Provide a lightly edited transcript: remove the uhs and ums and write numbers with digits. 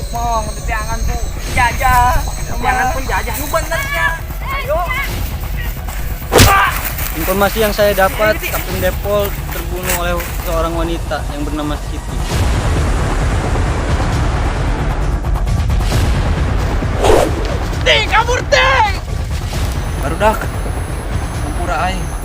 Mong, jangan tuh jajah. Jangan penjajah lu benernya. Ayo. Informasi yang saya dapat, Kapten Depol terbunuh oleh seorang wanita yang bernama Siti. Ting, kabur ting. Barudak. Sampura aing.